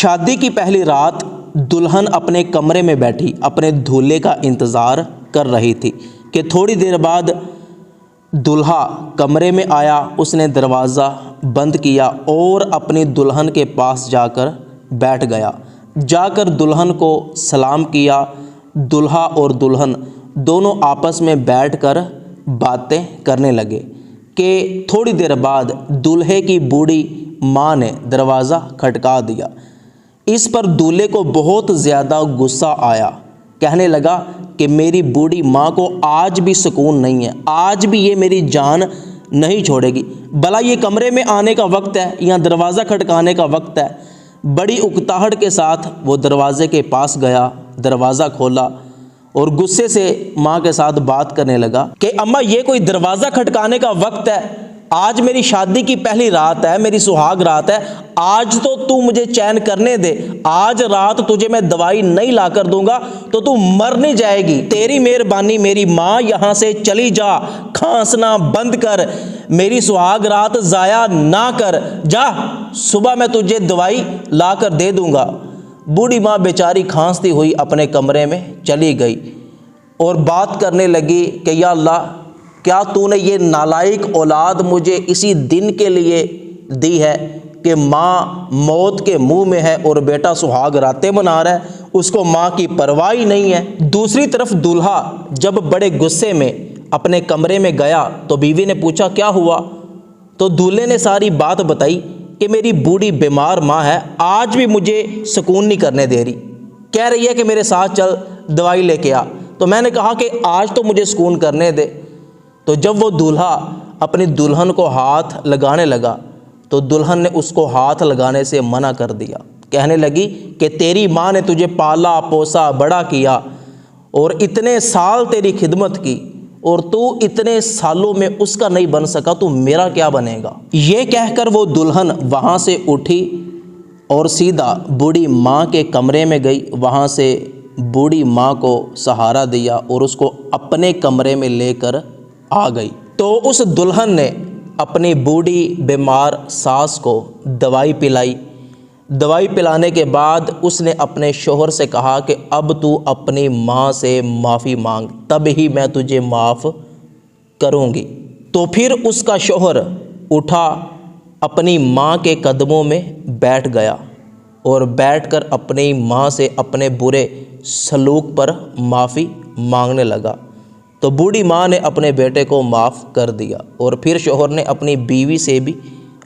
شادی کی پہلی رات دلہن اپنے کمرے میں بیٹھی اپنے دولہے کا انتظار کر رہی تھی کہ تھوڑی دیر بعد دلہا کمرے میں آیا۔ اس نے دروازہ بند کیا اور اپنی دلہن کے پاس جا کر بیٹھ گیا۔ جا کر دلہن کو سلام کیا۔ دلہا اور دلہن دونوں آپس میں بیٹھ کر باتیں کرنے لگے کہ تھوڑی دیر بعد دولہے کی بوڑھی ماں نے دروازہ کھٹکا دیا۔ اس پر دولہے کو بہت زیادہ غصہ آیا۔ کہنے لگا کہ میری بوڑھی ماں کو آج بھی سکون نہیں ہے، آج بھی یہ میری جان نہیں چھوڑے گی۔ بھلا یہ کمرے میں آنے کا وقت ہے یا دروازہ کھٹکانے کا وقت ہے؟ بڑی اکتاہٹ کے ساتھ وہ دروازے کے پاس گیا، دروازہ کھولا اور غصے سے ماں کے ساتھ بات کرنے لگا کہ اماں یہ کوئی دروازہ کھٹکانے کا وقت ہے؟ آج میری شادی کی پہلی رات ہے، میری سہاگ رات ہے، آج تو مجھے چین کرنے دے۔ آج رات تجھے میں دوائی نہیں لا کر دوں گا تو مر نہیں جائے گی۔ تیری مہربانی میری ماں، یہاں سے چلی جا، کھانسنا بند کر، میری سہاگ رات ضائع نہ کر، جا، صبح میں تجھے دوائی لا کر دے دوں گا۔ بوڑھی ماں بیچاری کھانستی ہوئی اپنے کمرے میں چلی گئی اور بات کرنے لگی کہ یا اللہ، کیا تو نے یہ نالائق اولاد مجھے اسی دن کے لیے دی ہے کہ ماں موت کے منہ میں ہے اور بیٹا سہاگ راتیں منا رہا ہے، اس کو ماں کی پرواہ ہی نہیں ہے۔ دوسری طرف دولہا جب بڑے غصے میں اپنے کمرے میں گیا تو بیوی نے پوچھا کیا ہوا؟ تو دولہے نے ساری بات بتائی کہ میری بوڑھی بیمار ماں ہے، آج بھی مجھے سکون نہیں کرنے دے رہی، کہہ رہی ہے کہ میرے ساتھ چل دوائی لے کے آ۔ تو میں نے کہا کہ آج تو مجھے سکون کرنے دے۔ تو جب وہ دولہا اپنی دلہن کو ہاتھ لگانے لگا تو دلہن نے اس کو ہاتھ لگانے سے منع کر دیا۔ کہنے لگی کہ تیری ماں نے تجھے پالا پوسا بڑا کیا اور اتنے سال تیری خدمت کی اور تو اتنے سالوں میں اس کا نہیں بن سکا، تو میرا کیا بنے گا؟ یہ کہہ کر وہ دلہن وہاں سے اٹھی اور سیدھا بوڑھی ماں کے کمرے میں گئی۔ وہاں سے بوڑھی ماں کو سہارا دیا اور اس کو اپنے کمرے میں لے کر آ گئی۔ تو اس دلہن نے اپنی بوڑھی بیمار ساس کو دوائی پلائی۔ دوائی پلانے کے بعد اس نے اپنے شوہر سے کہا کہ اب تو اپنی ماں سے معافی مانگ، تب ہی میں تجھے معاف کروں گی۔ تو پھر اس کا شوہر اٹھا، اپنی ماں کے قدموں میں بیٹھ گیا اور بیٹھ کر اپنی ماں سے اپنے برے سلوک پر معافی مانگنے لگا۔ تو بوڑھی ماں نے اپنے بیٹے کو معاف کر دیا اور پھر شوہر نے اپنی بیوی سے بھی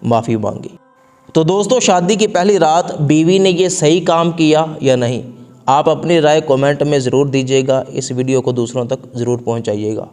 معافی مانگی۔ تو دوستو، شادی کی پہلی رات بیوی نے یہ صحیح کام کیا یا نہیں؟ آپ اپنی رائے کومنٹ میں ضرور دیجیے گا۔ اس ویڈیو کو دوسروں تک ضرور پہنچائیے گا۔